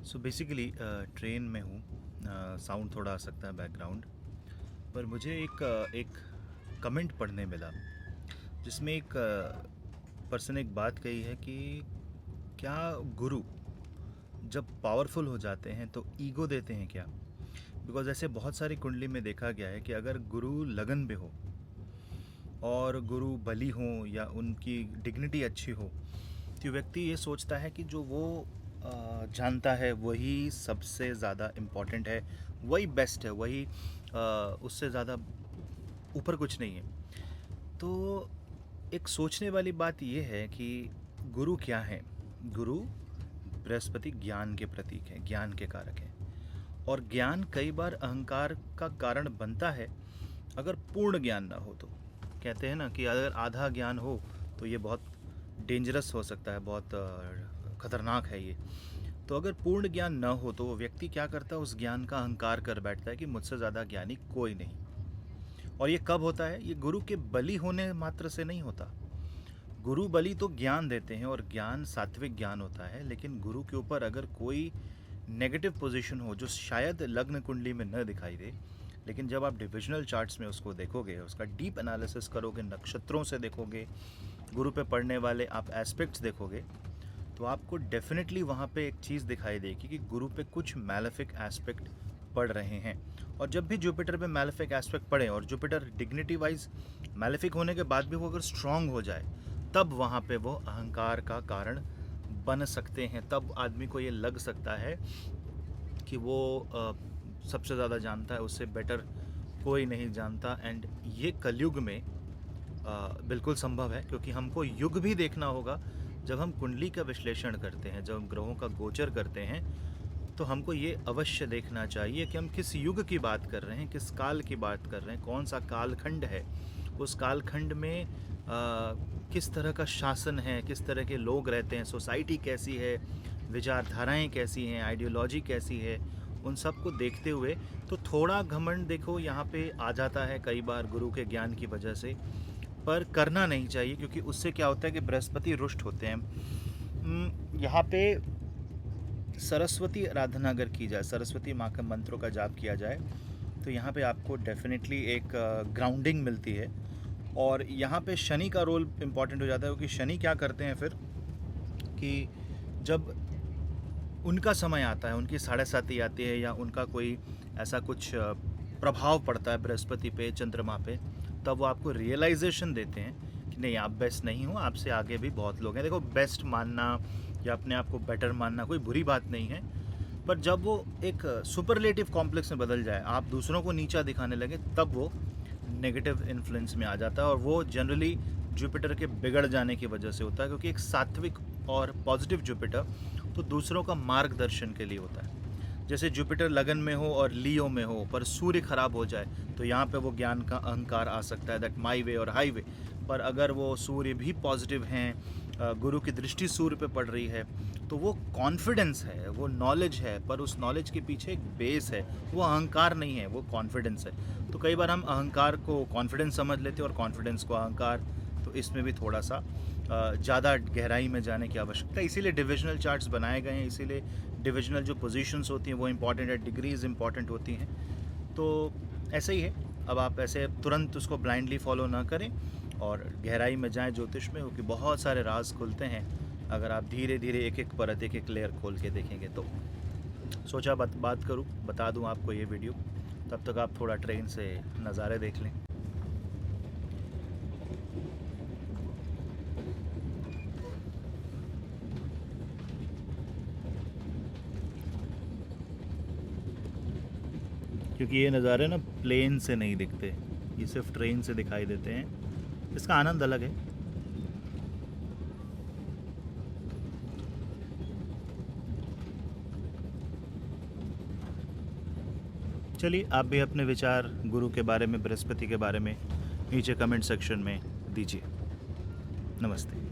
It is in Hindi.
सो बेसिकली ट्रेन में हूँ। साउंड थोड़ा आ सकता है बैकग्राउंड पर मुझे एक कमेंट पढ़ने मिला जिसमें एक पर्सन ने एक बात कही है कि क्या गुरु जब पावरफुल हो जाते हैं तो ईगो देते हैं क्या। बिकॉज ऐसे बहुत सारी कुंडली में देखा गया है कि अगर गुरु लगन में हो और गुरु बली हो या उनकी डिग्निटी अच्छी हो तो व्यक्ति ये सोचता है कि जो वो जानता है वही सबसे ज़्यादा इम्पोर्टेंट है, वही बेस्ट है, वही उससे ज़्यादा ऊपर कुछ नहीं है। तो एक सोचने वाली बात यह है कि गुरु क्या है। गुरु बृहस्पति ज्ञान के प्रतीक है, ज्ञान के कारक है। और ज्ञान कई बार अहंकार का कारण बनता है अगर पूर्ण ज्ञान ना हो तो। कहते हैं ना कि अगर आधा ज्ञान हो तो ये बहुत डेंजरस हो सकता है, बहुत खतरनाक है ये। तो अगर पूर्ण ज्ञान न हो तो वो व्यक्ति क्या करता है, उस ज्ञान का अहंकार कर बैठता है कि मुझसे ज़्यादा ज्ञानी कोई नहीं। और ये कब होता है? ये गुरु के बलि होने मात्र से नहीं होता। गुरु बलि तो ज्ञान देते हैं और ज्ञान सात्विक ज्ञान होता है, लेकिन गुरु के ऊपर अगर कोई नेगेटिव पोजीशन हो जो शायद लग्न कुंडली में न दिखाई दे, लेकिन जब आप डिविजनल चार्ट्स में उसको देखोगे, उसका डीप एनालिसिस करोगे, नक्षत्रों से देखोगे, गुरु पे पड़ने वाले आप एस्पेक्ट्स देखोगे, तो आपको डेफिनेटली वहाँ पे एक चीज़ दिखाई देगी कि गुरु पे कुछ मैलेफिक एस्पेक्ट पड़ रहे हैं। और जब भी जुपिटर पे मैलेफिक एस्पेक्ट पड़े और जुपिटर डिग्निटी वाइज मैलेफिक होने के बाद भी वो अगर स्ट्रांग हो जाए, तब वहाँ पे वो अहंकार का कारण बन सकते हैं। तब आदमी को ये लग सकता है कि वो सबसे ज़्यादा जानता है, उससे बेटर कोई नहीं जानता। एंड ये कलयुग में बिल्कुल संभव है, क्योंकि हमको युग भी देखना होगा। जब हम कुंडली का विश्लेषण करते हैं, जब हम ग्रहों का गोचर करते हैं, तो हमको ये अवश्य देखना चाहिए कि हम किस युग की बात कर रहे हैं, किस काल की बात कर रहे हैं, कौन सा कालखंड है, उस कालखंड में किस तरह का शासन है, किस तरह के लोग रहते हैं, सोसाइटी कैसी है, विचारधाराएं कैसी हैं, आइडियोलॉजी कैसी है। उन सब को देखते हुए तो थोड़ा घमंड देखो यहाँ पे आ जाता है कई बार गुरु के ज्ञान की वजह से, पर करना नहीं चाहिए, क्योंकि उससे क्या होता है कि बृहस्पति रुष्ट होते हैं। यहाँ पे सरस्वती आराधना अगर की जाए, सरस्वती माँ के मंत्रों का जाप किया जाए, तो यहाँ पे आपको डेफिनेटली एक ग्राउंडिंग मिलती है। और यहाँ पे शनि का रोल इम्पॉर्टेंट हो जाता है, क्योंकि शनि क्या करते हैं फिर कि जब उनका समय आता है, उनकी 7:30 आती है या उनका कोई ऐसा कुछ प्रभाव पड़ता है बृहस्पति पे, चंद्रमा पे, तब वो आपको रियलाइजेशन देते हैं कि नहीं, आप बेस्ट नहीं हो, आपसे आगे भी बहुत लोग हैं। देखो, बेस्ट मानना या अपने आप को बेटर मानना कोई बुरी बात नहीं है, पर जब वो एक सुपरलेटिव कॉम्प्लेक्स में बदल जाए, आप दूसरों को नीचा दिखाने लगे, तब वो नेगेटिव इन्फ्लुएंस में आ जाता है। और वो जनरली जुपिटर के बिगड़ जाने की वजह से होता है, क्योंकि एक सात्विक और पॉजिटिव जुपिटर तो दूसरों का मार्गदर्शन के लिए होता है। जैसे जुपिटर लगन में हो और लियो में हो, पर सूर्य खराब हो जाए तो यहाँ पे वो ज्ञान का अहंकार आ सकता है, दैट माई वे और हाईवे। पर अगर वो सूर्य भी पॉजिटिव हैं, गुरु की दृष्टि सूर्य पे पड़ रही है, तो वो कॉन्फिडेंस है, वो नॉलेज है, पर उस नॉलेज के पीछे एक बेस है, वो अहंकार नहीं है, वो कॉन्फिडेंस है। तो कई बार हम अहंकार को कॉन्फिडेंस समझ लेते हैं और कॉन्फिडेंस को अहंकार। तो इसमें भी थोड़ा सा ज़्यादा गहराई में जाने की आवश्यकता है। इसीलिए डिविजनल चार्ट्स बनाए गए हैं, इसीलिए डिविजनल जो पोजीशंस होती हैं वो इंपॉर्टेंट है, डिग्रीज इंपॉर्टेंट होती हैं। तो ऐसे ही है। अब आप ऐसे तुरंत उसको ब्लाइंडली फॉलो ना करें और गहराई में जाएं ज्योतिष में, क्योंकि बहुत सारे राज खुलते हैं अगर आप धीरे धीरे एक एक परत, एक एक लेयर खोल के देखेंगे। तो सोचा बात करूं, बता दूं आपको ये वीडियो, तब तक आप थोड़ा ट्रेन से नज़ारे देख लें। क्योंकि ये नज़ारे ना प्लेन से नहीं दिखते, ये सिर्फ ट्रेन से दिखाई देते हैं। इसका आनंद अलग है। चलिए, आप भी अपने विचार गुरु के बारे में, बृहस्पति के बारे में नीचे कमेंट सेक्शन में दीजिए। नमस्ते।